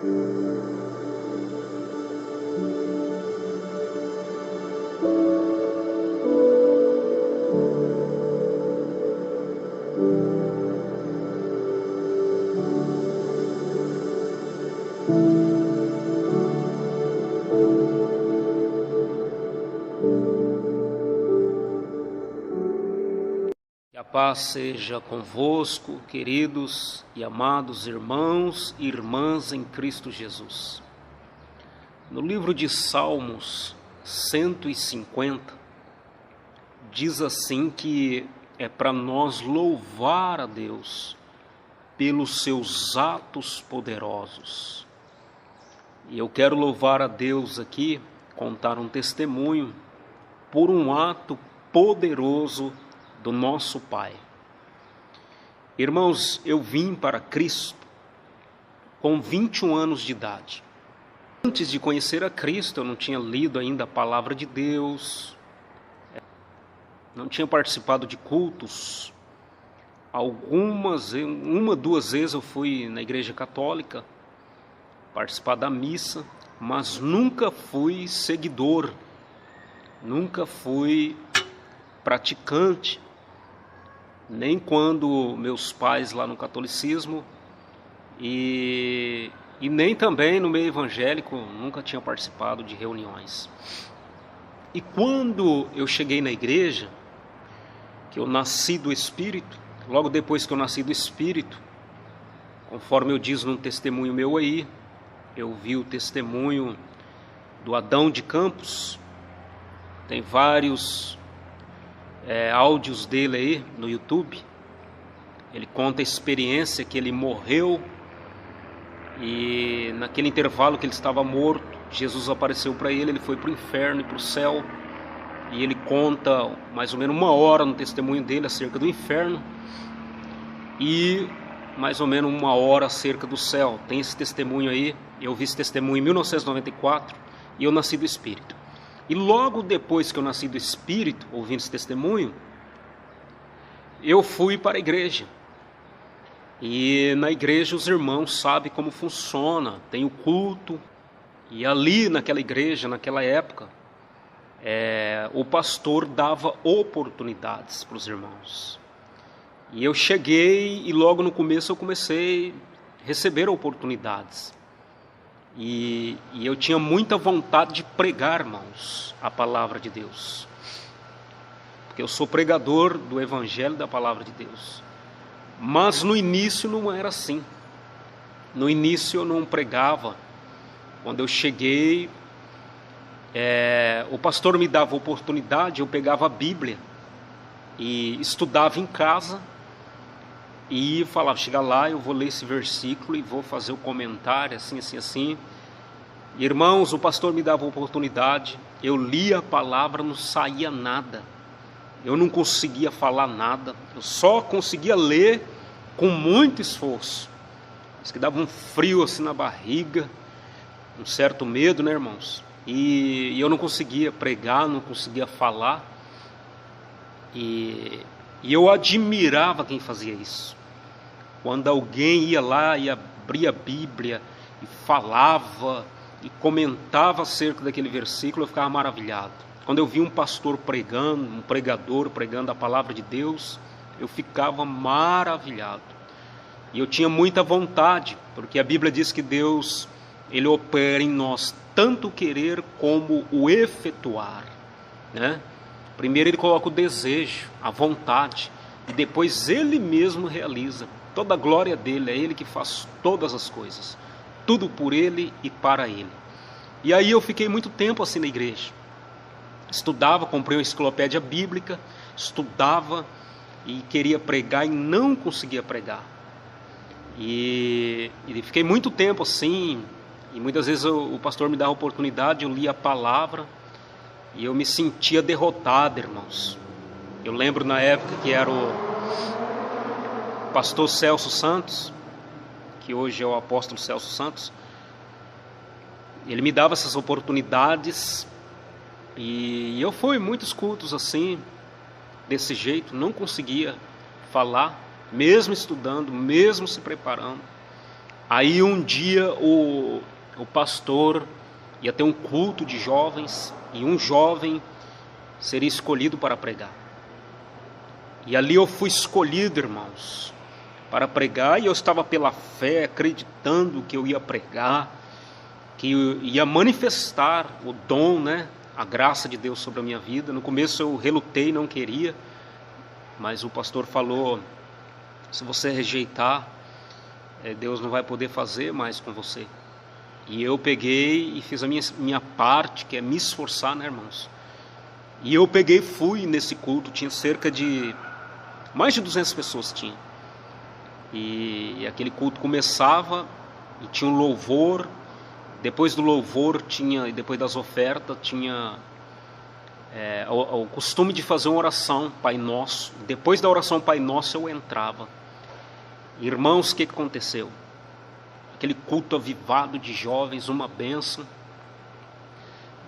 Que a paz seja convosco, queridos e amados irmãos e irmãs em Cristo Jesus. No livro de Salmos 150, diz assim que é para nós louvar a Deus pelos seus atos poderosos. E eu quero louvar a Deus aqui, contar um testemunho por um ato poderoso do nosso Pai. Irmãos, eu vim para Cristo com 21 anos de idade. Antes de conhecer a Cristo, eu não tinha lido ainda a palavra de Deus, não tinha participado de cultos. Duas vezes eu fui na igreja católica participar da missa, mas nunca fui seguidor, nunca fui praticante. Nem quando meus pais lá no catolicismo e nem também no meio evangélico, nunca tinha participado de reuniões. E quando eu cheguei na igreja, que eu nasci do Espírito, logo depois que eu nasci do Espírito, conforme eu disse num testemunho meu aí, eu vi o testemunho do Adão de Campos, tem vários áudios dele aí no YouTube. Ele conta a experiência que ele morreu e naquele intervalo que ele estava morto, Jesus apareceu para ele, ele foi para o inferno e para o céu, e ele conta mais ou menos 1 hora no testemunho dele acerca do inferno e mais ou menos 1 hora acerca do céu. Tem esse testemunho aí, eu vi esse testemunho em 1994 e eu nasci do Espírito. E logo depois que eu nasci do Espírito, ouvindo esse testemunho, eu fui para a igreja. E na igreja os irmãos sabem como funciona, tem o culto. E ali naquela igreja, naquela época, o pastor dava oportunidades para os irmãos. E eu cheguei e logo no começo eu comecei a receber oportunidades. E eu tinha muita vontade de pregar, irmãos, a palavra de Deus. Porque eu sou pregador do Evangelho da palavra de Deus. Mas no início não era assim. No início eu não pregava. Quando eu cheguei, o pastor me dava oportunidade, eu pegava a Bíblia e estudava em casa. E falava, chega lá, eu vou ler esse versículo e vou fazer o comentário, assim, assim, assim. Irmãos, o pastor me dava oportunidade, eu lia a palavra, não saía nada. Eu não conseguia falar nada, eu só conseguia ler com muito esforço. Isso que dava um frio assim na barriga, um certo medo, né, irmãos? E eu não conseguia pregar, não conseguia falar. E eu admirava quem fazia isso. Quando alguém ia lá e abria a Bíblia e falava e comentava acerca daquele versículo, eu ficava maravilhado. Quando eu via um pastor pregando, um pregador pregando a palavra de Deus, eu ficava maravilhado. E eu tinha muita vontade, porque a Bíblia diz que Deus, Ele opera em nós tanto o querer como o efetuar, né? Primeiro Ele coloca o desejo, a vontade, e depois Ele mesmo realiza. Toda a glória dele, é Ele que faz todas as coisas. Tudo por Ele e para Ele. E aí eu fiquei muito tempo assim na igreja. Estudava, comprei uma enciclopédia bíblica, estudava e queria pregar e não conseguia pregar. E fiquei muito tempo assim, e muitas vezes o pastor me dava a oportunidade, eu lia a palavra e eu me sentia derrotado, irmãos. Eu lembro na época que era o pastor Celso Santos, que hoje é o apóstolo Celso Santos. Ele me dava essas oportunidades e eu fui em muitos cultos assim, desse jeito, não conseguia falar, mesmo estudando, mesmo se preparando. Aí um dia o pastor ia ter um culto de jovens e um jovem seria escolhido para pregar. E ali eu fui escolhido, irmãos, para pregar, e eu estava pela fé, acreditando que eu ia pregar, que eu ia manifestar o dom, né, a graça de Deus sobre a minha vida. No começo eu relutei, não queria, mas o pastor falou: se você rejeitar, Deus não vai poder fazer mais com você. E eu peguei e fiz a minha parte, que é me esforçar, né, irmãos? E eu peguei e fui nesse culto. Tinha cerca de mais de 200 pessoas tinha. E aquele culto começava e tinha um louvor. Depois do louvor tinha, e depois das ofertas tinha o costume de fazer uma oração, Pai Nosso. Depois da oração Pai Nosso eu entrava. Irmãos, o que aconteceu? Aquele culto avivado de jovens, uma bênção.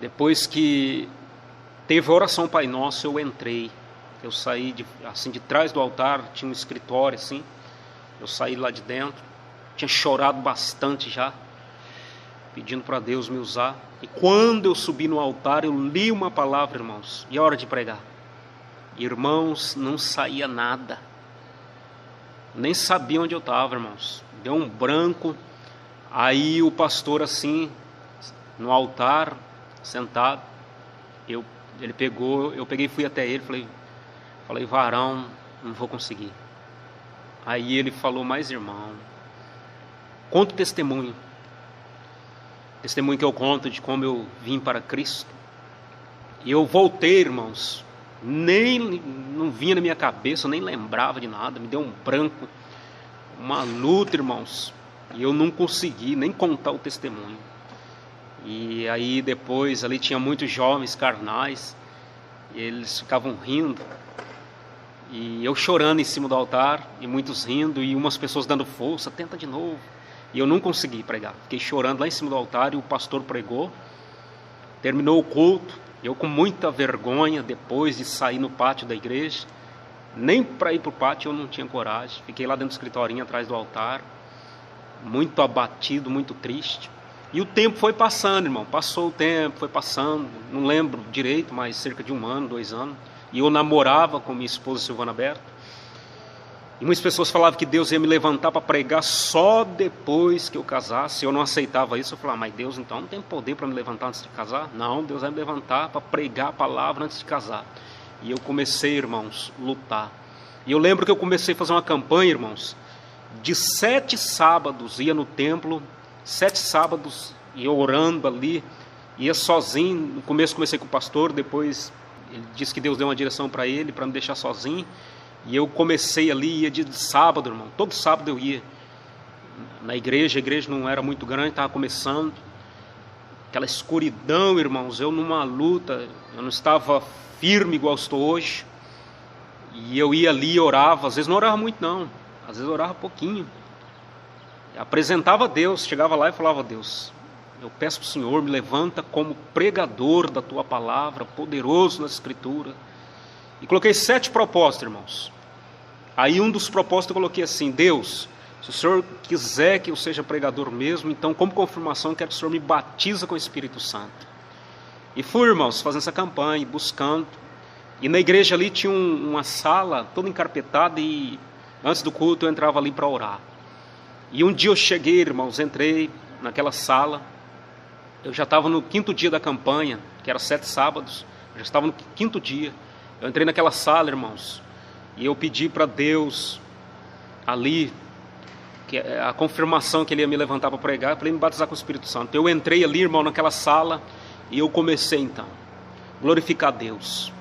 Depois que teve a oração Pai Nosso, eu entrei. Eu saí de trás do altar, tinha um escritório assim. Eu saí lá de dentro, tinha chorado bastante já, pedindo para Deus me usar. E quando eu subi no altar, eu li uma palavra, irmãos, e a hora de pregar. Irmãos, não saía nada. Nem sabia onde eu estava, irmãos. Deu um branco. Aí o pastor assim, no altar, sentado, eu peguei e fui até ele, falei, varão, não vou conseguir. Aí ele falou: mas irmão, conta o testemunho que eu conto de como eu vim para Cristo. E eu voltei, irmãos, não vinha na minha cabeça, eu nem lembrava de nada, me deu um branco, uma luta, irmãos. E eu não consegui nem contar o testemunho. E aí depois ali tinha muitos jovens carnais, e eles ficavam rindo, e eu chorando em cima do altar, e muitos rindo, e umas pessoas dando força: tenta de novo. E eu não consegui pregar, fiquei chorando lá em cima do altar, e o pastor pregou. Terminou o culto, eu com muita vergonha, depois de sair no pátio da igreja, nem para ir para o pátio eu não tinha coragem. Fiquei lá dentro do escritorinho atrás do altar, muito abatido, muito triste. E o tempo foi passando, irmão. Passou o tempo, foi passando. Não lembro direito, mas cerca de 1 ano, 2 anos. E eu namorava com minha esposa Silvana Berta. E muitas pessoas falavam que Deus ia me levantar para pregar só depois que eu casasse. Eu não aceitava isso. Eu falava: mas Deus então não tem poder para me levantar antes de casar? Não, Deus vai me levantar para pregar a palavra antes de casar. E eu comecei, irmãos, lutar. E eu lembro que eu comecei a fazer uma campanha, irmãos, de 7 sábados, ia no templo, 7 sábados, ia orando ali, ia sozinho. No começo comecei com o pastor, depois ele disse que Deus deu uma direção para ele, para me deixar sozinho. E eu comecei ali, ia dia de sábado, irmão, todo sábado eu ia na igreja. A igreja não era muito grande, estava começando, aquela escuridão, irmãos, eu numa luta, eu não estava firme igual estou hoje. E eu ia ali e orava, às vezes não orava muito não, às vezes orava pouquinho, apresentava a Deus, chegava lá e falava: Deus, eu peço para o Senhor, me levanta como pregador da Tua palavra, poderoso na Escritura. E coloquei 7 propósitos, irmãos. Aí um dos propósitos eu coloquei assim: Deus, se o Senhor quiser que eu seja pregador mesmo, então como confirmação eu quero que o Senhor me batiza com o Espírito Santo. E fui, irmãos, fazendo essa campanha, buscando. E na igreja ali tinha uma sala toda encarpetada, e antes do culto eu entrava ali para orar. E um dia eu cheguei, irmãos, entrei naquela sala. Eu já estava no 5º dia da campanha, que era 7 sábados. Eu já estava no 5º dia. Eu entrei naquela sala, irmãos, e eu pedi para Deus ali que a confirmação que Ele ia me levantar para pregar, para Ele me batizar com o Espírito Santo. Eu entrei ali, irmão, naquela sala, e eu comecei então glorificar a Deus.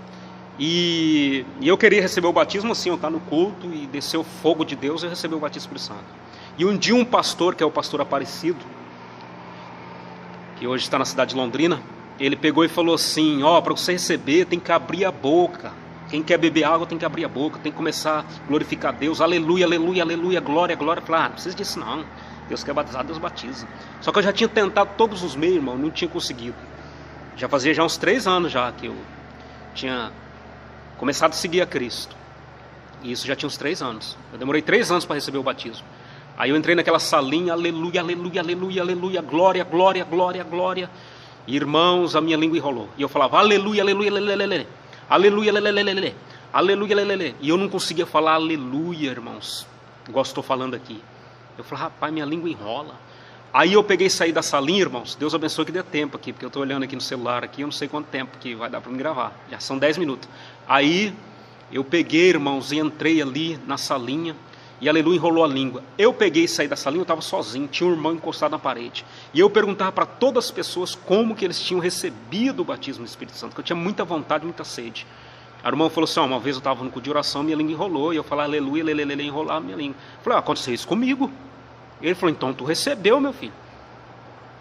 E eu queria receber o batismo assim, eu estar no culto e descer o fogo de Deus e receber o batismo do Espírito Santo. E um dia um pastor, que é o pastor Aparecido, que hoje está na cidade de Londrina, ele pegou e falou assim: para você receber tem que abrir a boca. Quem quer beber água tem que abrir a boca, tem que começar a glorificar a Deus. Aleluia, aleluia, aleluia, glória, glória. Eu falei: não precisa disso não. Deus quer batizar, Deus batiza. Só que eu já tinha tentado todos os meios, irmão, não tinha conseguido. Já fazia uns 3 anos já que eu tinha começado a seguir a Cristo. E isso já tinha uns 3 anos. Eu demorei 3 anos para receber o batismo. Aí eu entrei naquela salinha, aleluia, aleluia, aleluia, aleluia, glória, glória, glória, glória. Irmãos, a minha língua enrolou. E eu falava aleluia, aleluia, aleluia, aleluia, aleluia, aleluia, aleluia. E eu não conseguia falar aleluia, irmãos, igual estou falando aqui. Eu falei, rapaz, minha língua enrola. Aí eu peguei e saí da salinha, irmãos. Deus abençoe que dê tempo aqui, porque eu estou olhando aqui no celular aqui, eu não sei quanto tempo que vai dar para me gravar. Já são 10 minutos. Aí eu peguei, irmãos, e entrei ali na salinha. E aleluia, enrolou a língua. Eu peguei e saí da salinha, eu estava sozinho, tinha um irmão encostado na parede. E eu perguntava para todas as pessoas como que eles tinham recebido o batismo do Espírito Santo, porque eu tinha muita vontade, muita sede. Aí o irmão falou assim, uma vez eu estava no culto de oração, minha língua enrolou, e eu falei aleluia, aleluia, enrolar a minha língua. Eu falei, aconteceu isso comigo. Ele falou, então tu recebeu, meu filho.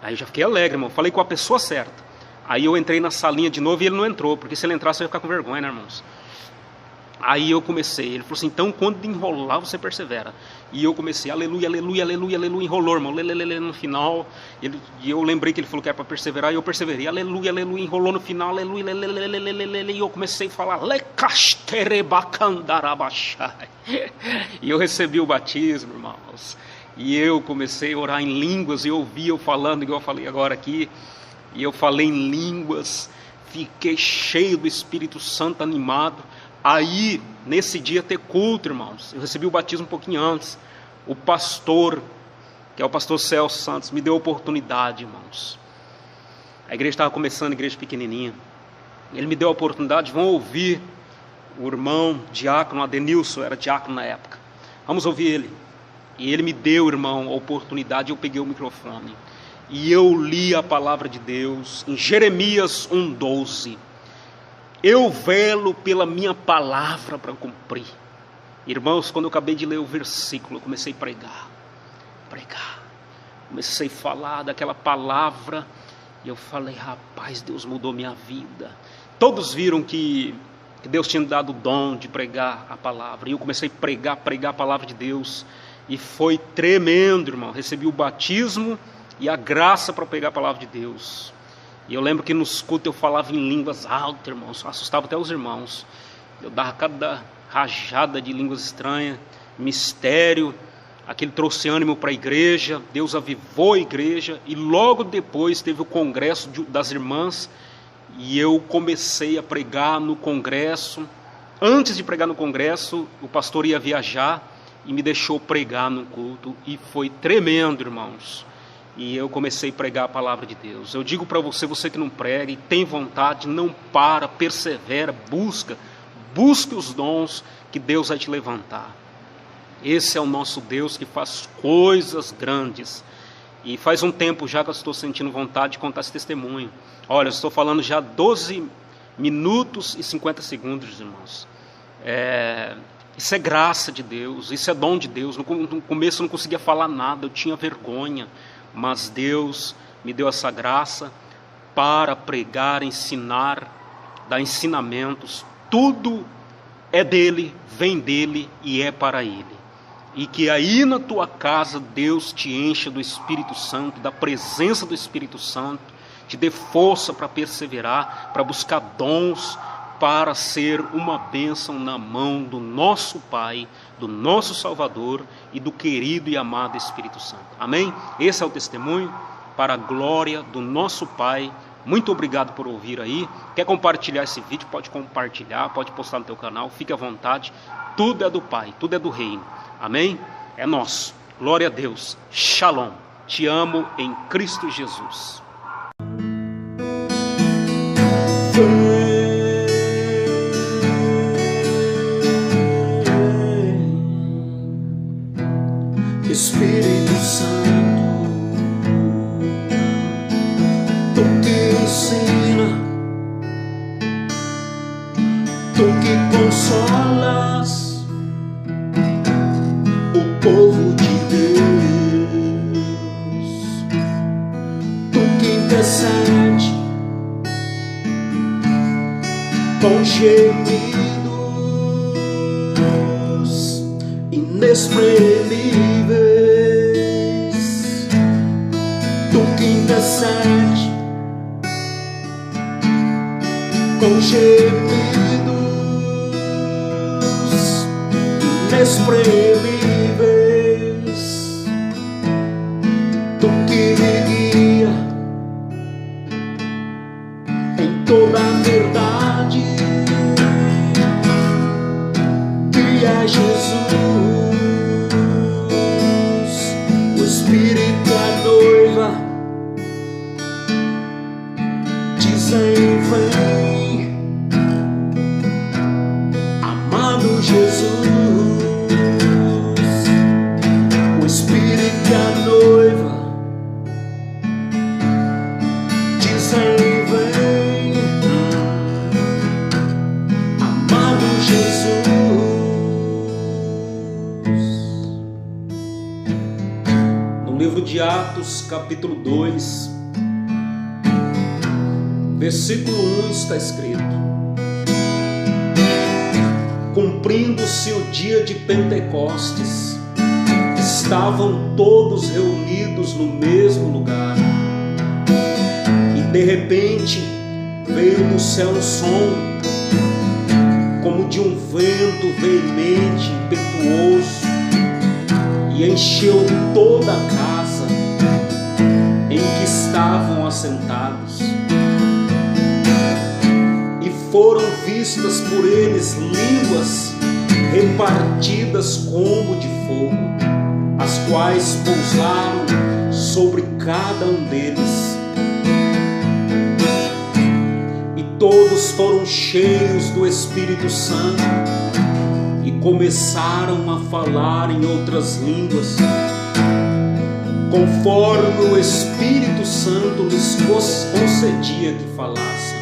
Aí eu já fiquei alegre, irmão, falei com a pessoa certa. Aí eu entrei na salinha de novo e ele não entrou, porque se ele entrasse eu ia ficar com vergonha, né, irmãos? Aí eu comecei, ele falou assim, então quando enrolar você persevera. E eu comecei, aleluia, aleluia, aleluia, aleluia, enrolou, irmão, lelelele no final. E eu lembrei que ele falou que era para perseverar, e eu perseverei, aleluia, aleluia, enrolou no final, aleluia, lelelele, e eu comecei a falar, lecasterebacandarabachai. E eu recebi o batismo, irmãos. E eu comecei a orar em línguas, e eu ouvi eu falando, igual eu falei agora aqui. E eu falei em línguas, fiquei cheio do Espírito Santo, animado. Aí, nesse dia ter culto, irmãos, eu recebi o batismo um pouquinho antes. O pastor, que é o pastor Celso Santos, me deu a oportunidade, irmãos. A igreja estava começando, a igreja pequenininha. Ele me deu a oportunidade, vão ouvir o irmão diácono, Adenilson, era diácono na época. Vamos ouvir ele. E ele me deu, irmão, a oportunidade, eu peguei o microfone. E eu li a palavra de Deus em Jeremias 1:12. Eu velo pela minha palavra para cumprir. Irmãos, quando eu acabei de ler o versículo, eu comecei a pregar. Comecei a falar daquela palavra. E eu falei, rapaz, Deus mudou minha vida. Todos viram que Deus tinha me dado o dom de pregar a palavra. E eu comecei a pregar a palavra de Deus. E foi tremendo, irmão. Recebi o batismo e a graça para pregar a palavra de Deus. E eu lembro que nos cultos eu falava em línguas altas, irmãos, assustava até os irmãos. Eu dava cada rajada de línguas estranhas, mistério. Aquele trouxe ânimo para a igreja, Deus avivou a igreja. E logo depois teve o congresso das irmãs. E eu comecei a pregar no congresso. Antes de pregar no congresso, o pastor ia viajar e me deixou pregar no culto. E foi tremendo, irmãos. E eu comecei a pregar a palavra de Deus. Eu digo para você, você que não prega e tem vontade, não para, persevera, busque os dons que Deus vai te levantar. Esse é o nosso Deus que faz coisas grandes. E faz um tempo já que eu estou sentindo vontade de contar esse testemunho. Olha, eu estou falando já 12 minutos e 50 segundos, irmãos. Isso é graça de Deus, isso é dom de Deus. No começo eu não conseguia falar nada, eu tinha vergonha. Mas Deus me deu essa graça para pregar, ensinar, dar ensinamentos. Tudo é dele, vem dele e é para ele. E que aí na tua casa Deus te encha do Espírito Santo, da presença do Espírito Santo, te dê força para perseverar, para buscar dons, para ser uma bênção na mão do nosso Pai, do nosso Salvador e do querido e amado Espírito Santo. Amém? Esse é o testemunho para a glória do nosso Pai. Muito obrigado por ouvir aí. Quer compartilhar esse vídeo? Pode compartilhar, pode postar no teu canal, fique à vontade. Tudo é do Pai, tudo é do Reino. Amém? É nosso. Glória a Deus. Shalom. Te amo em Cristo Jesus. Espírito Santo, tu que ensina, tu que consolas o povo de Deus, tu que intercede com gemidos inexprimíveis. Intercede com gemidos inexprimíveis. que me guia em toda a verdade, que é Jesus. O Espírito é noiva, dizem vem, amado Jesus. O Espírito é noiva, dizem vem, amado Jesus. No livro de Atos, capítulo 2, versículo 1 está escrito: cumprindo-se o dia de Pentecostes, estavam todos reunidos no mesmo lugar, e de repente veio do céu um som, como de um vento veemente, impetuoso, e encheu toda a casa em que estavam assentados. E foram vistas por eles línguas repartidas como de fogo, as quais pousaram sobre cada um deles. E todos foram cheios do Espírito Santo e começaram a falar em outras línguas, conforme o Espírito Santo lhes concedia que falassem.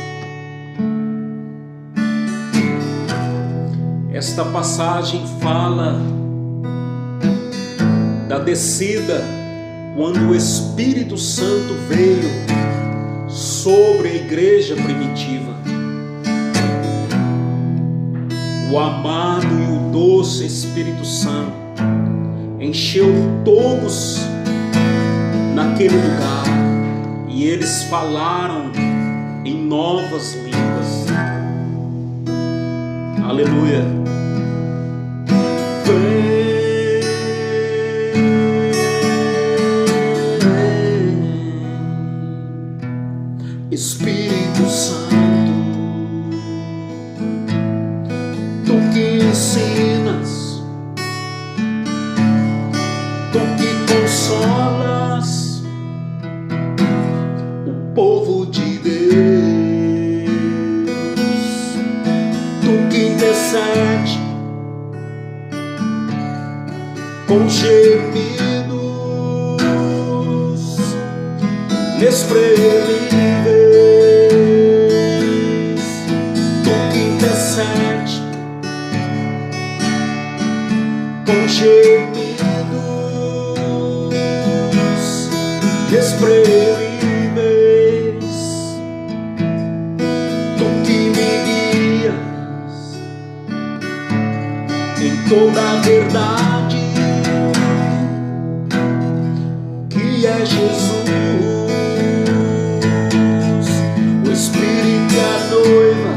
Esta passagem fala da descida quando o Espírito Santo veio sobre a igreja primitiva. O amado e o doce Espírito Santo encheu todos naquele lugar e eles falaram em novas línguas. Aleluia. Espírito Santo, tu que ensinas, tu que consolas o povo de Deus, tu que intercede com gemidos inexprimíveis, tu que intercede com gemidos inexprimíveis, tu que me guias em toda a verdade, que é Jesus. O Espírito é a noiva,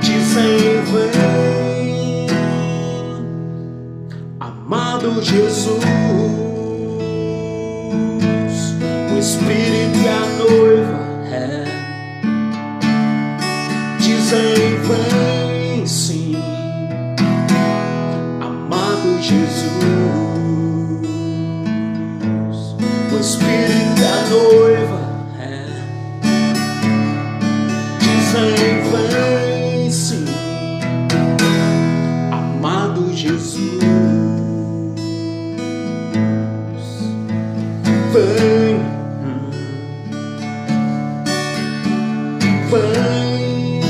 dizem vem, amado Jesus. O Espírito é a noiva, dizem vem sim, amado Jesus. O Espírito é a noiva, dizem vem sim, amado Jesus. Vem, vem,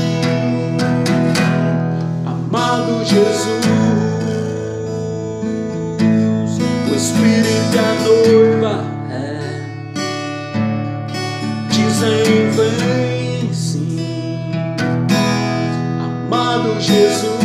amado Jesus. O Espírito é a noiva, dizem vem sim, amado Jesus.